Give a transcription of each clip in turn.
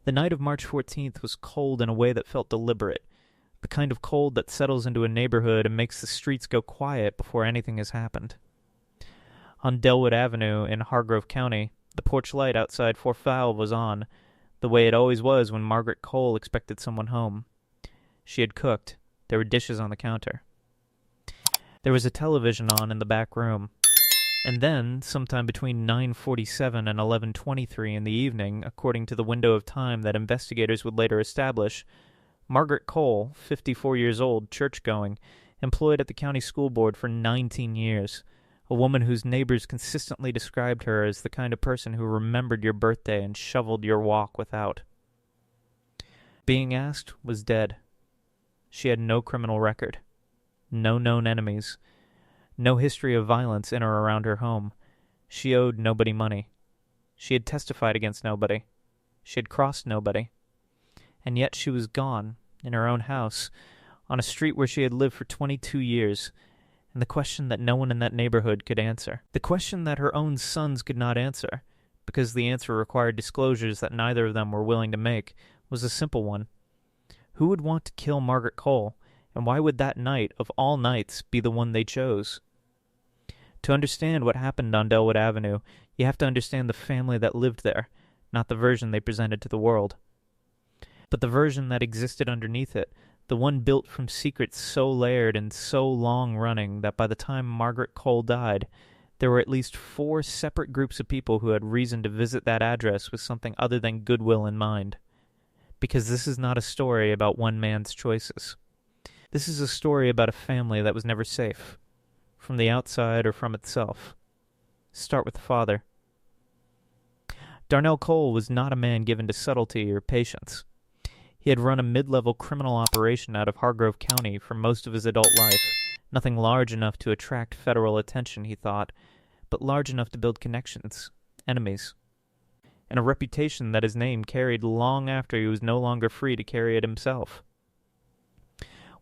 The night of March 14th was cold in a way that felt deliberate, the kind of cold that settles into a neighborhood and makes the streets go quiet before anything has happened. On Delwood Avenue in Hargrove County, the porch light outside Fort Fowle was on, the way it always was when Margaret Cole expected someone home. She had cooked. There were dishes on the counter. There was a television on in the back room. And then, sometime between 9:47 and 11:23 in the evening, according to the window of time that investigators would later establish, Margaret Cole, 54 years old, church-going, employed at the county school board for 19 years, a woman whose neighbors consistently described her as the kind of person who remembered your birthday and shoveled your walk without. Being asked, was dead. She had no criminal record, no known enemies, no history of violence in or around her home. She owed nobody money. She had testified against nobody. She had crossed nobody. And yet she was gone, in her own house, on a street where she had lived for 22 years, and the question that no one in that neighborhood could answer. The question that her own sons could not answer, because the answer required disclosures that neither of them were willing to make, was a simple one. Who would want to kill Margaret Cole, and why would that night, of all nights, be the one they chose? To understand what happened on Delwood Avenue, you have to understand the family that lived there, not the version they presented to the world. But the version that existed underneath it, the one built from secrets so layered and so long-running that by the time Margaret Cole died, there were at least 4 separate groups of people who had reason to visit that address with something other than goodwill in mind. Because this is not a story about one man's choices. This is a story about a family that was never safe, from the outside or from itself. Start with the father. Darnell Cole was not a man given to subtlety or patience. He had run a mid-level criminal operation out of Hargrove County for most of his adult life, nothing large enough to attract federal attention, he thought, but large enough to build connections, enemies, and a reputation that his name carried long after he was no longer free to carry it himself.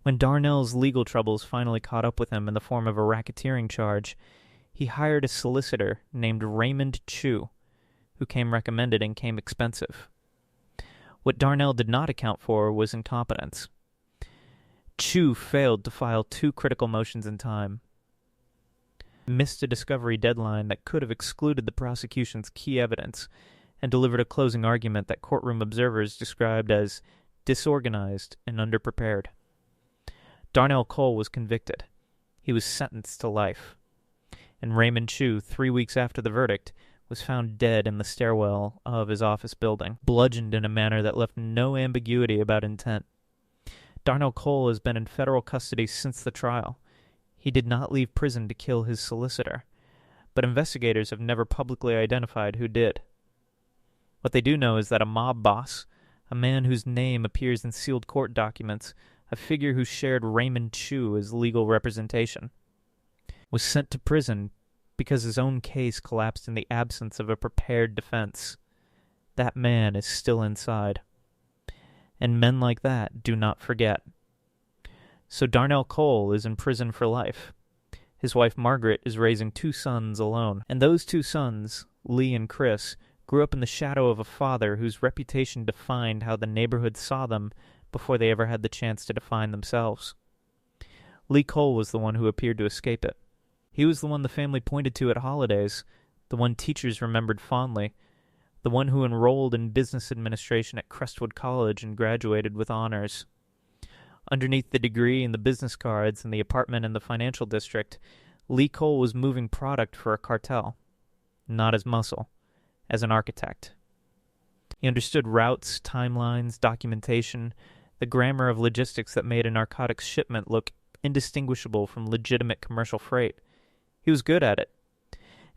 When Darnell's legal troubles finally caught up with him in the form of a racketeering charge, he hired a solicitor named Raymond Chew, who came recommended and came expensive. What Darnell did not account for was incompetence. Chew failed to file 2 critical motions in time, missed a discovery deadline that could have excluded the prosecution's key evidence, and delivered a closing argument that courtroom observers described as disorganized and underprepared. Darnell Cole was convicted. He was sentenced to life. And Raymond Chew, 3 weeks after the verdict, was found dead in the stairwell of his office building, bludgeoned in a manner that left no ambiguity about intent. Darnell Cole has been in federal custody since the trial. He did not leave prison to kill his solicitor, but investigators have never publicly identified who did. What they do know is that a mob boss, a man whose name appears in sealed court documents, a figure who shared Raymond Chew as legal representation, was sent to prison because his own case collapsed in the absence of a prepared defense. That man is still inside. And men like that do not forget. So Darnell Cole is in prison for life. His wife Margaret is raising 2 sons alone. And those 2 sons, Lee and Chris, grew up in the shadow of a father whose reputation defined how the neighborhood saw them before they ever had the chance to define themselves. Lee Cole was the one who appeared to escape it. He was the one the family pointed to at holidays, the one teachers remembered fondly, the one who enrolled in business administration at Crestwood College and graduated with honors. Underneath the degree and the business cards and the apartment in the financial district, Lee Cole was moving product for a cartel, not as muscle, as an architect. He understood routes, timelines, documentation, the grammar of logistics that made a narcotics shipment look indistinguishable from legitimate commercial freight. He was good at it.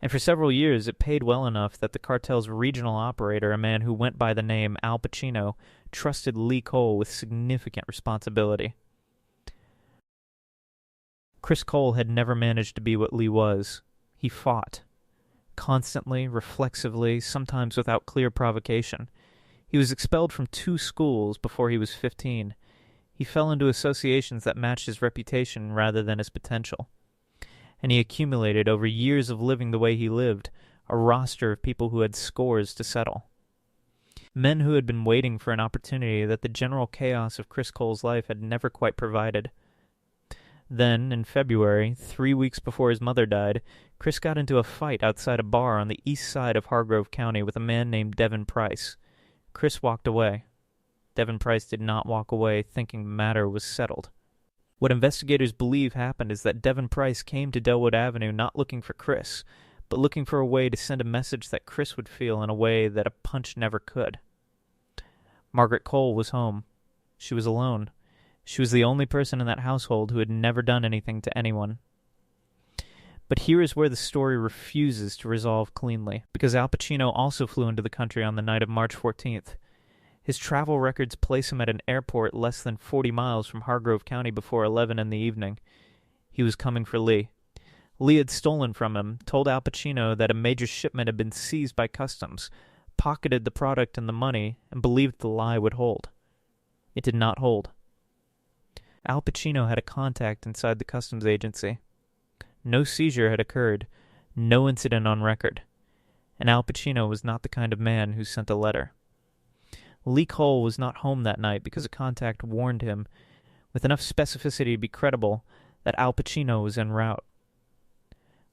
And for several years it paid well enough that the cartel's regional operator, a man who went by the name Al Pacino, trusted Lee Cole with significant responsibility. Chris Cole had never managed to be what Lee was. He fought. Constantly, reflexively, sometimes without clear provocation. He was expelled from 2 schools before he was 15. He fell into associations that matched his reputation rather than his potential. And he accumulated, over years of living the way he lived, a roster of people who had scores to settle. Men who had been waiting for an opportunity that the general chaos of Chris Cole's life had never quite provided. Then, in February, 3 weeks before his mother died, Chris got into a fight outside a bar on the east side of Hargrove County with a man named Devin Price. Chris walked away. Devin Price did not walk away thinking the matter was settled. What investigators believe happened is that Devin Price came to Delwood Avenue not looking for Chris, but looking for a way to send a message that Chris would feel in a way that a punch never could. Margaret Cole was home. She was alone. She was the only person in that household who had never done anything to anyone. But here is where the story refuses to resolve cleanly, because Al Pacino also flew into the country on the night of March 14th. His travel records place him at an airport less than 40 miles from Hargrove County before 11 in the evening. He was coming for Lee. Lee had stolen from him, told Al Pacino that a major shipment had been seized by customs, pocketed the product and the money, and believed the lie would hold. It did not hold. Al Pacino had a contact inside the customs agency. No seizure had occurred, no incident on record, and Al Pacino was not the kind of man who sent a letter. Lee Cole was not home that night because a contact warned him, with enough specificity to be credible, that Al Pacino was en route.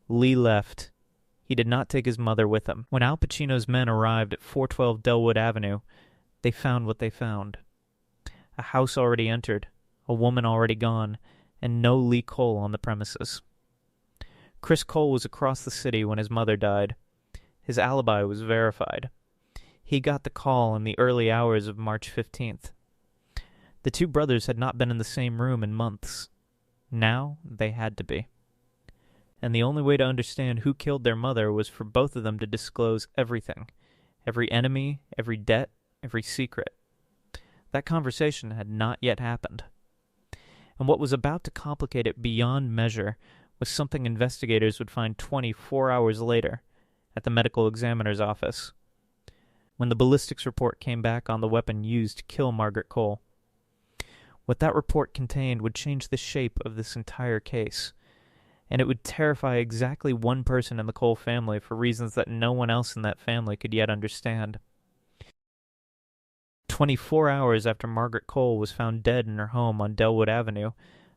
Lee left. He did not take his mother with him. When Al Pacino's men arrived at 412 Delwood Avenue, they found what they found. A house already entered, a woman already gone, and no Lee Cole on the premises. Chris Cole was across the city when his mother died. His alibi was verified. He got the call in the early hours of March 15th. The two brothers had not been in the same room in months. Now they had to be. And the only way to understand who killed their mother was for both of them to disclose everything. Every enemy, every debt, every secret. That conversation had not yet happened. And what was about to complicate it beyond measure was something investigators would find 24 hours later at the medical examiner's office, when the ballistics report came back on the weapon used to kill Margaret Cole. What that report contained would change the shape of this entire case, and it would terrify exactly one person in the Cole family for reasons that no one else in that family could yet understand. 24 hours after Margaret Cole was found dead in her home on Delwood Avenue,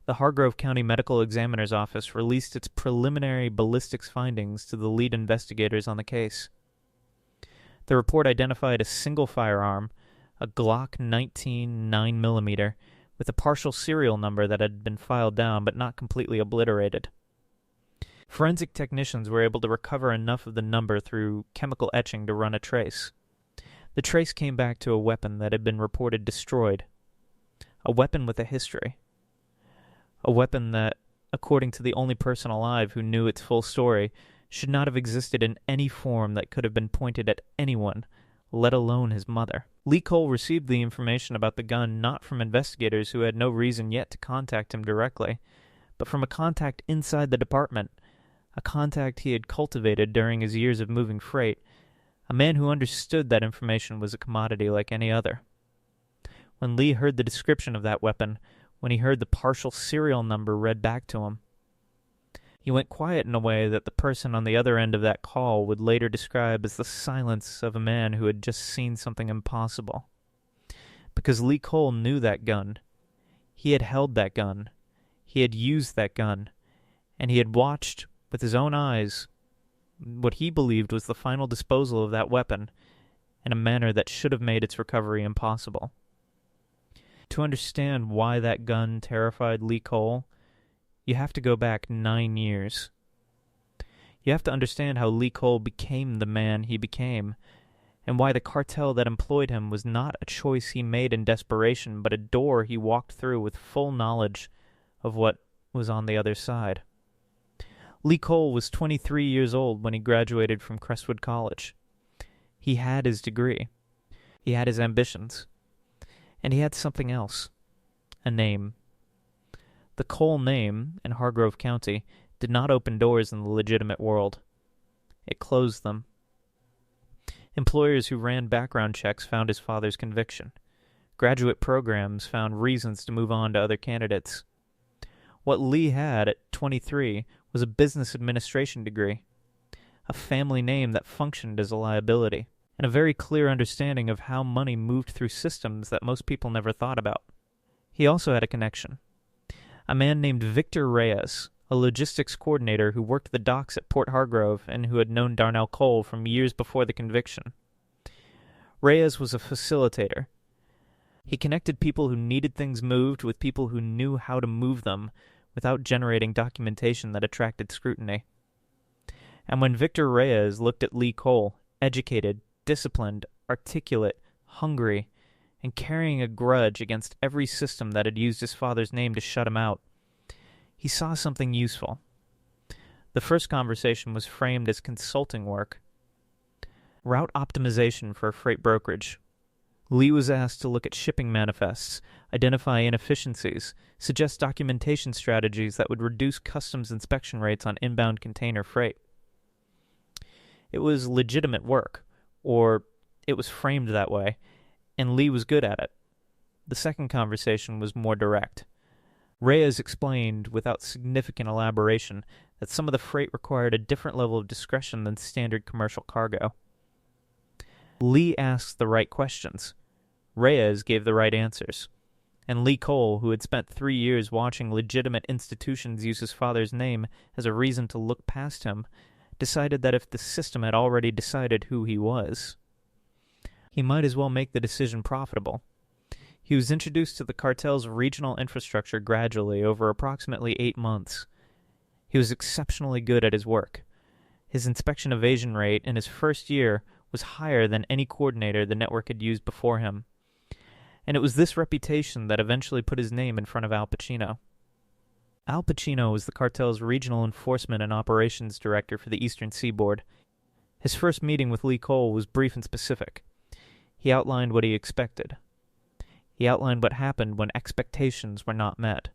the Hargrove County Medical Examiner's Office released its preliminary ballistics findings to the lead investigators on the case. The report identified a single firearm, a Glock 19 9mm, with a partial serial number that had been filed down but not completely obliterated. Forensic technicians were able to recover enough of the number through chemical etching to run a trace. The trace came back to a weapon that had been reported destroyed. A weapon with a history. A weapon that, according to the only person alive who knew its full story, should not have existed in any form that could have been pointed at anyone, let alone his mother. Lee Cole received the information about the gun not from investigators who had no reason yet to contact him directly, but from a contact inside the department, a contact he had cultivated during his years of moving freight, a man who understood that information was a commodity like any other. When Lee heard the description of that weapon, when he heard the partial serial number read back to him, he went quiet in a way that the person on the other end of that call would later describe as the silence of a man who had just seen something impossible. Because Lee Cole knew that gun. He had held that gun. He had used that gun. And he had watched, with his own eyes, what he believed was the final disposal of that weapon in a manner that should have made its recovery impossible. To understand why that gun terrified Lee Cole, you have to go back 9 years. You have to understand how Lee Cole became the man he became, and why the cartel that employed him was not a choice he made in desperation, but a door he walked through with full knowledge of what was on the other side. Lee Cole was 23 years old when he graduated from Crestwood College. He had his degree. He had his ambitions. And he had something else. A name. The Cole name, in Hargrove County, did not open doors in the legitimate world. It closed them. Employers who ran background checks found his father's conviction. Graduate programs found reasons to move on to other candidates. What Lee had at 23 was a business administration degree, a family name that functioned as a liability. and a very clear understanding of how money moved through systems that most people never thought about. He also had a connection. A man named Victor Reyes, a logistics coordinator who worked the docks at Port Hargrove and who had known Darnell Cole from years before the conviction. Reyes was a facilitator. He connected people who needed things moved with people who knew how to move them without generating documentation that attracted scrutiny. And when Victor Reyes looked at Lee Cole, educated, disciplined, articulate, hungry, and carrying a grudge against every system that had used his father's name to shut him out, he saw something useful. The first conversation was framed as consulting work. Route optimization for a freight brokerage. Lee was asked to look at shipping manifests, identify inefficiencies, suggest documentation strategies that would reduce customs inspection rates on inbound container freight. It was legitimate work, or it was framed that way, and Lee was good at it. The second conversation was more direct. Reyes explained, without significant elaboration, that some of the freight required a different level of discretion than standard commercial cargo. Lee asked the right questions. Reyes gave the right answers. And Lee Cole, who had spent 3 years watching legitimate institutions use his father's name as a reason to look past him, decided that if the system had already decided who he was, he might as well make the decision profitable. He was introduced to the cartel's regional infrastructure gradually over approximately 8 months. He was exceptionally good at his work. His inspection evasion rate in his first year was higher than any coordinator the network had used before him. And it was this reputation that eventually put his name in front of Al Pacino. Al Pacino was the cartel's regional enforcement and operations director for the Eastern Seaboard. His first meeting with Lee Cole was brief and specific. He outlined what he expected. He outlined what happened when expectations were not met.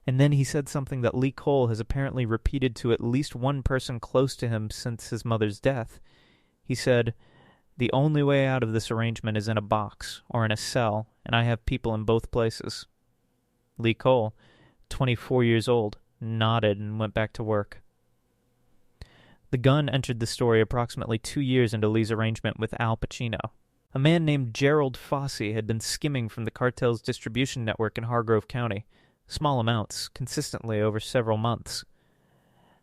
And then he said something that Lee Cole has apparently repeated to at least one person close to him since his mother's death. He said, "The only way out of this arrangement is in a box or in a cell, and I have people in both places." Lee Cole, 24 years old, nodded and went back to work. The gun entered the story approximately 2 years into Lee's arrangement with Al Pacino. A man named Gerald Fossey had been skimming from the cartel's distribution network in Hargrove County, small amounts, consistently over several months.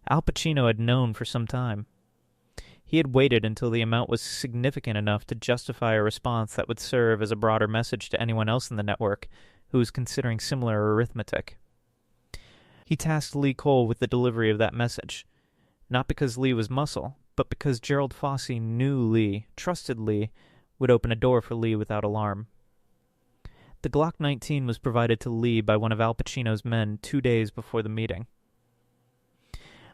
Al Pacino had known for some time. He had waited until the amount was significant enough to justify a response that would serve as a broader message to anyone else in the network who was considering similar arithmetic. He tasked Lee Cole with the delivery of that message, not because Lee was muscle, but because Gerald Fossey knew Lee, trusted Lee, would open a door for Lee without alarm. The Glock 19 was provided to Lee by one of Al Pacino's men 2 days before the meeting.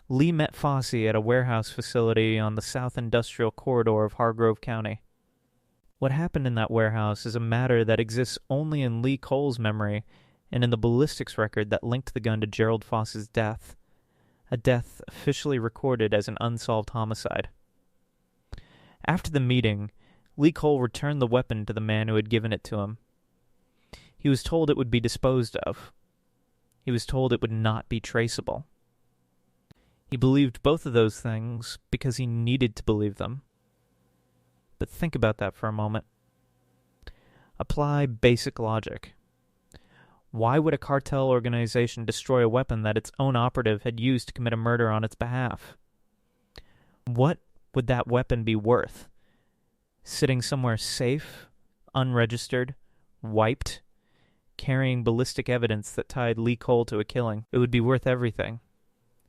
Lee met Fossey at a warehouse facility on the South Industrial Corridor of Hargrove County. What happened in that warehouse is a matter that exists only in Lee Cole's memory and in the ballistics record that linked the gun to Gerald Foss's death, a death officially recorded as an unsolved homicide. After the meeting, Lee Cole returned the weapon to the man who had given it to him. He was told it would be disposed of. He was told it would not be traceable. He believed both of those things because he needed to believe them. But think about that for a moment. Apply basic logic. Why would a cartel organization destroy a weapon that its own operative had used to commit a murder on its behalf? What would that weapon be worth? Sitting somewhere safe, unregistered, wiped, carrying ballistic evidence that tied Lee Cole to a killing? It would be worth everything.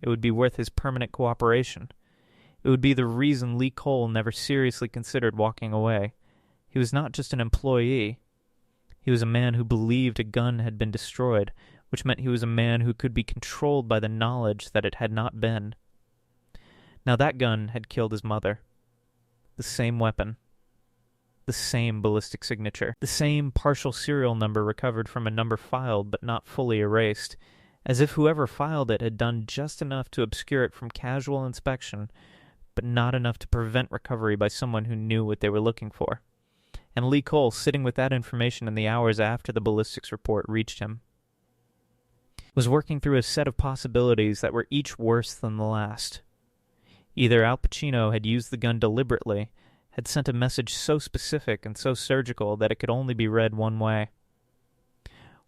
It would be worth his permanent cooperation. It would be the reason Lee Cole never seriously considered walking away. He was not just an employee. He was a man who believed a gun had been destroyed, which meant he was a man who could be controlled by the knowledge that it had not been. Now that gun had killed his mother. The same weapon. The same ballistic signature. The same partial serial number recovered from a number filed but not fully erased, as if whoever filed it had done just enough to obscure it from casual inspection, but not enough to prevent recovery by someone who knew what they were looking for. And Lee Cole, sitting with that information in the hours after the ballistics report reached him, was working through a set of possibilities that were each worse than the last. Either Al Pacino had used the gun deliberately had sent a message so specific and so surgical that it could only be read one way.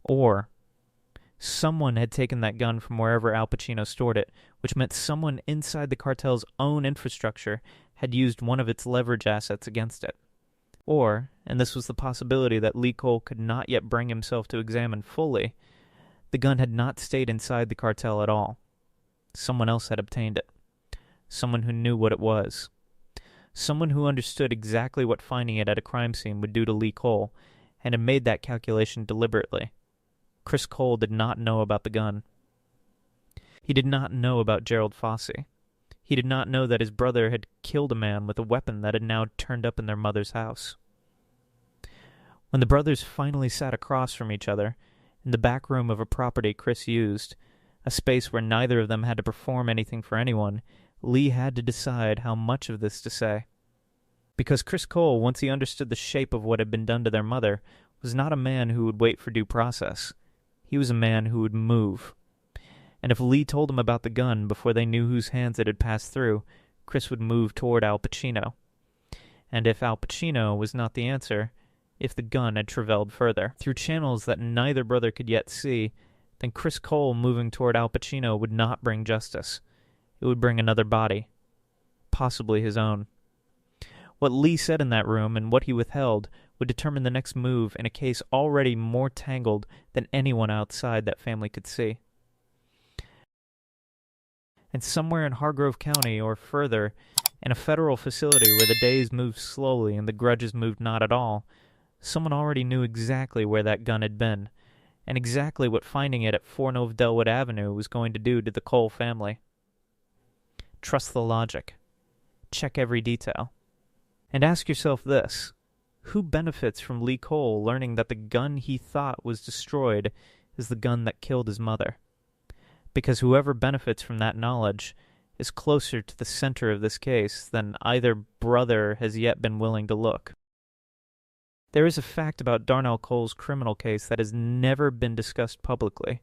Or someone had taken that gun from wherever Al Pacino stored it, which meant someone inside the cartel's own infrastructure had used one of its leverage assets against it. Or, and this was the possibility that Lee Cole could not yet bring himself to examine fully, the gun had not stayed inside the cartel at all. Someone else had obtained it. Someone who knew what it was. Someone who understood exactly what finding it at a crime scene would do to Lee Cole, and had made that calculation deliberately. Chris Cole did not know about the gun. He did not know about Gerald Fossey. He did not know that his brother had killed a man with a weapon that had now turned up in their mother's house. When the brothers finally sat across from each other, in the back room of a property Chris used, a space where neither of them had to perform anything for anyone, Lee had to decide how much of this to say. Because Chris Cole, once he understood the shape of what had been done to their mother, was not a man who would wait for due process. He was a man who would move. And if Lee told him about the gun before they knew whose hands it had passed through, Chris would move toward Al Pacino. And if Al Pacino was not the answer, if the gun had traveled further, through channels that neither brother could yet see, then Chris Cole moving toward Al Pacino would not bring justice. It would bring another body, possibly his own. What Lee said in that room and what he withheld would determine the next move in a case already more tangled than anyone outside that family could see. And somewhere in Hargrove County or further, in a federal facility where the days moved slowly and the grudges moved not at all, someone already knew exactly where that gun had been, and exactly what finding it at 4 North Delwood Avenue was going to do to the Cole family. Trust the logic. Check every detail. And ask yourself this: who benefits from Lee Cole learning that the gun he thought was destroyed is the gun that killed his mother? Because whoever benefits from that knowledge is closer to the center of this case than either brother has yet been willing to look. There is a fact about Darnell Cole's criminal case that has never been discussed publicly,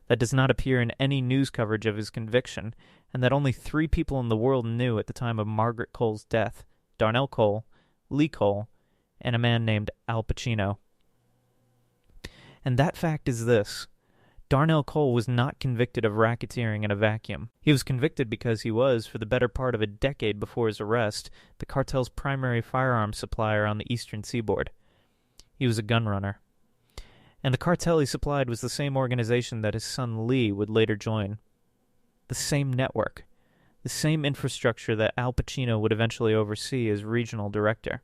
that does not appear in any news coverage of his conviction, and that only 3 people in the world knew at the time of Margaret Cole's death: Darnell Cole, Lee Cole, and a man named Al Pacino. And that fact is this: Darnell Cole was not convicted of racketeering in a vacuum. He was convicted because he was, for the better part of a decade before his arrest, the cartel's primary firearms supplier on the eastern seaboard. He was a gun runner. And the cartel he supplied was the same organization that his son Lee would later join. The same network. The same infrastructure that Al Pacino would eventually oversee as regional director.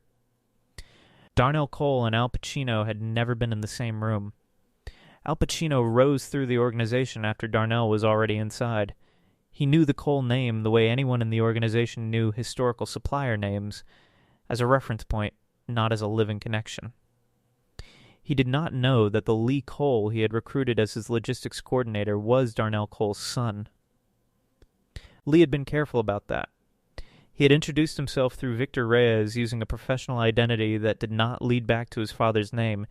Darnell Cole and Al Pacino had never been in the same room. Al Pacino rose through the organization after Darnell was already inside. He knew the Cole name the way anyone in the organization knew historical supplier names, as a reference point, not as a living connection. He did not know that the Lee Cole he had recruited as his logistics coordinator was Darnell Cole's son. Lee had been careful about that. He had introduced himself through Victor Reyes using a professional identity that did not lead back to his father's name,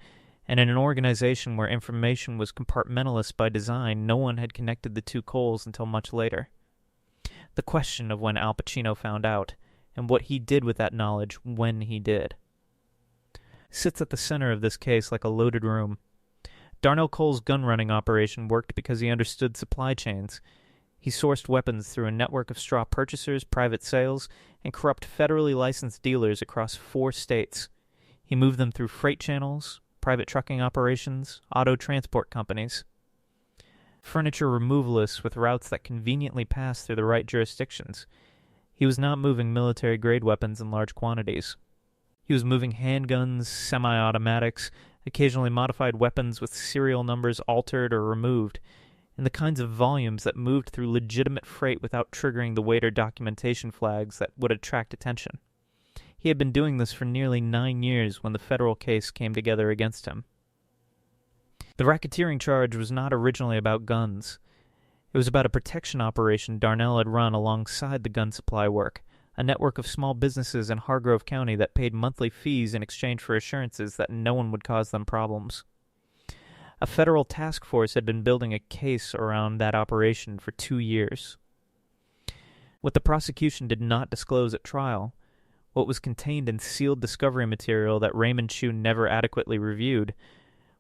and in an organization where information was compartmentalist by design, no one had connected the 2 Coles until much later. The question of when Al Pacino found out, and what he did with that knowledge when he did, sits at the center of this case like a loaded room. Darnell Cole's gun-running operation worked because he understood supply chains. He sourced weapons through a network of straw purchasers, private sales, and corrupt federally licensed dealers across 4 states. He moved them through freight channels, private trucking operations, auto transport companies, furniture removalists with routes that conveniently passed through the right jurisdictions. He was not moving military-grade weapons in large quantities. He was moving handguns, semi-automatics, occasionally modified weapons with serial numbers altered or removed, in the kinds of volumes that moved through legitimate freight without triggering the weight or documentation flags that would attract attention. He had been doing this for nearly 9 years when the federal case came together against him. The racketeering charge was not originally about guns. It was about a protection operation Darnell had run alongside the gun supply work, a network of small businesses in Hargrove County that paid monthly fees in exchange for assurances that no one would cause them problems. A federal task force had been building a case around that operation for 2 years. What the prosecution did not disclose at trial What was contained in sealed discovery material that Raymond Chew never adequately reviewed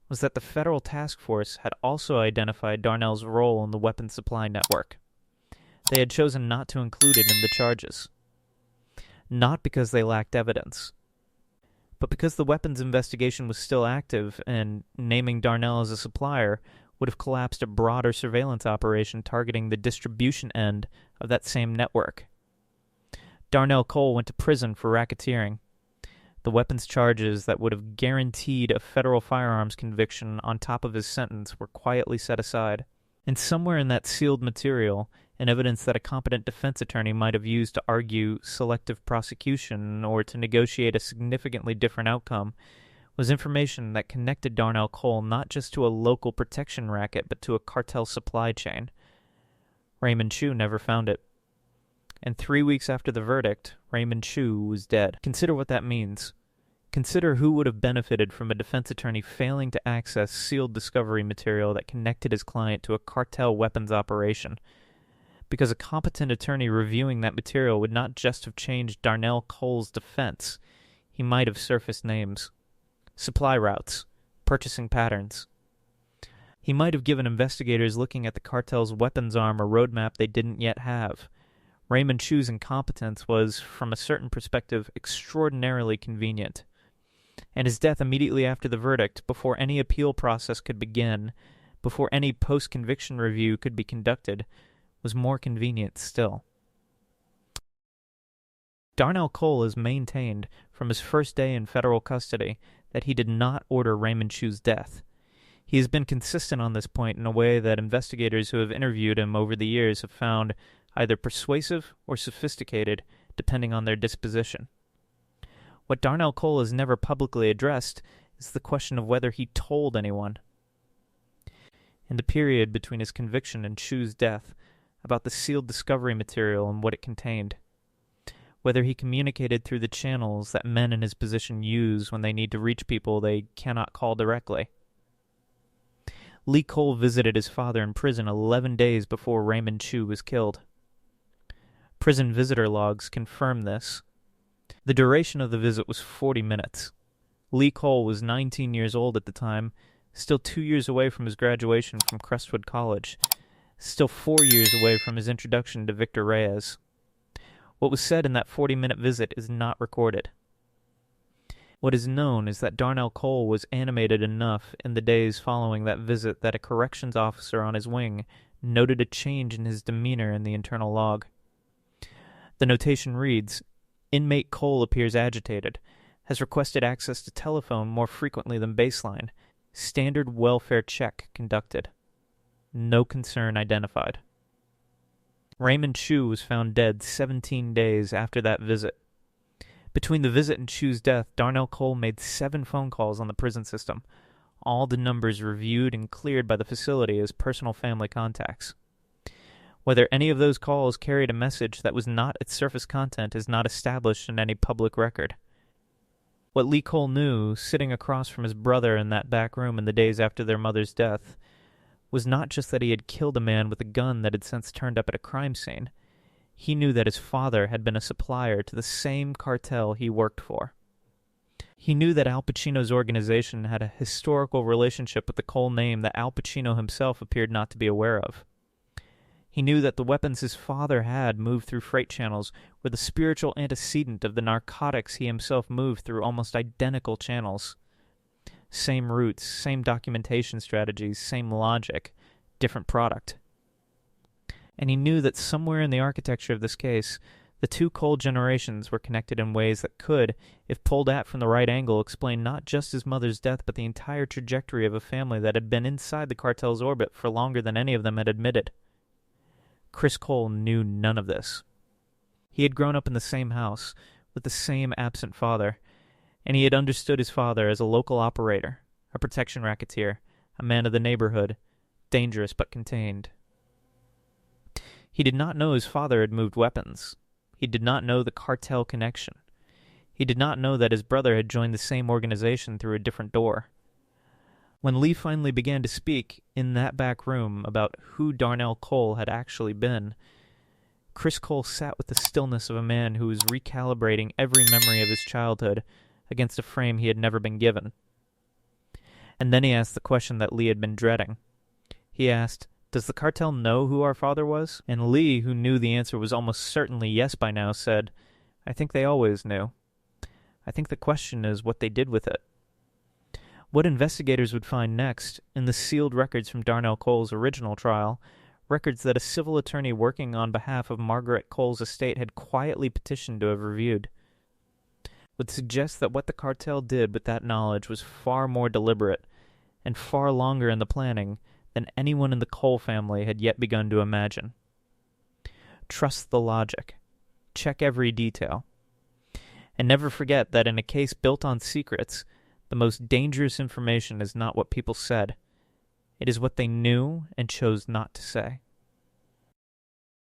was that the federal task force had also identified Darnell's role in the weapons supply network. They had chosen not to include it in the charges. Not because they lacked evidence, but because the weapons investigation was still active and naming Darnell as a supplier would have collapsed a broader surveillance operation targeting the distribution end of that same network. Darnell Cole went to prison for racketeering. The weapons charges that would have guaranteed a federal firearms conviction on top of his sentence were quietly set aside. And somewhere in that sealed material, and evidence that a competent defense attorney might have used to argue selective prosecution or to negotiate a significantly different outcome, was information that connected Darnell Cole not just to a local protection racket, but to a cartel supply chain. Raymond Chew never found it. And 3 weeks after the verdict, Raymond Chew was dead. Consider what that means. Consider who would have benefited from a defense attorney failing to access sealed discovery material that connected his client to a cartel weapons operation. Because a competent attorney reviewing that material would not just have changed Darnell Cole's defense, he might have surfaced names, supply routes, purchasing patterns. He might have given investigators looking at the cartel's weapons arm a roadmap they didn't yet have. Raymond Chew's incompetence was, from a certain perspective, extraordinarily convenient. And his death immediately after the verdict, before any appeal process could begin, before any post-conviction review could be conducted, was more convenient still. Darnell Cole has maintained, from his first day in federal custody, that he did not order Raymond Chew's death. He has been consistent on this point in a way that investigators who have interviewed him over the years have found either persuasive or sophisticated, depending on their disposition. What Darnell Cole has never publicly addressed is the question of whether he told anyone. In the period between his conviction and Chew's death, about the sealed discovery material and what it contained. Whether he communicated through the channels that men in his position use when they need to reach people they cannot call directly. Lee Cole visited his father in prison 11 days before Raymond Chew was killed. Prison visitor logs confirm this. The duration of the visit was 40 minutes. Lee Cole was 19 years old at the time, still 2 years away from his graduation from Crestwood College, still 4 years away from his introduction to Victor Reyes. What was said in that 40-minute visit is not recorded. What is known is that Darnell Cole was animated enough in the days following that visit that a corrections officer on his wing noted a change in his demeanor in the internal log. The notation reads, "Inmate Cole appears agitated, has requested access to telephone more frequently than baseline, standard welfare check conducted. No concern identified." Raymond Chew was found dead 17 days after that visit. Between the visit and Chew's death, Darnell Cole made 7 phone calls on the prison system, all the numbers reviewed and cleared by the facility as personal family contacts. Whether any of those calls carried a message that was not its surface content is not established in any public record. What Lee Cole knew, sitting across from his brother in that back room in the days after their mother's death, was not just that he had killed a man with a gun that had since turned up at a crime scene. He knew that his father had been a supplier to the same cartel he worked for. He knew that Al Pacino's organization had a historical relationship with the Cole name that Al Pacino himself appeared not to be aware of. He knew that the weapons his father had moved through freight channels were the spiritual antecedent of the narcotics he himself moved through almost identical channels. Same routes, same documentation strategies, same logic, different product. And he knew that somewhere in the architecture of this case, the 2 Cole generations were connected in ways that could, if pulled at from the right angle, explain not just his mother's death, but the entire trajectory of a family that had been inside the cartel's orbit for longer than any of them had admitted. Chris Cole knew none of this. He had grown up in the same house, with the same absent father, and he had understood his father as a local operator, a protection racketeer, a man of the neighborhood, dangerous but contained. He did not know his father had moved weapons. He did not know the cartel connection. He did not know that his brother had joined the same organization through a different door. When Lee finally began to speak in that back room about who Darnell Cole had actually been, Chris Cole sat with the stillness of a man who was recalibrating every memory of his childhood against a frame he had never been given. And then he asked the question that Lee had been dreading. He asked, "Does the cartel know who our father was?" And Lee, who knew the answer was almost certainly yes by now, said, "I think they always knew. I think the question is what they did with it." What investigators would find next, in the sealed records from Darnell Cole's original trial, records that a civil attorney working on behalf of Margaret Cole's estate had quietly petitioned to have reviewed, would suggest that what the cartel did with that knowledge was far more deliberate and far longer in the planning than anyone in the Cole family had yet begun to imagine. Trust the logic. Check every detail. And never forget that in a case built on secrets, the most dangerous information is not what people said. It is what they knew and chose not to say.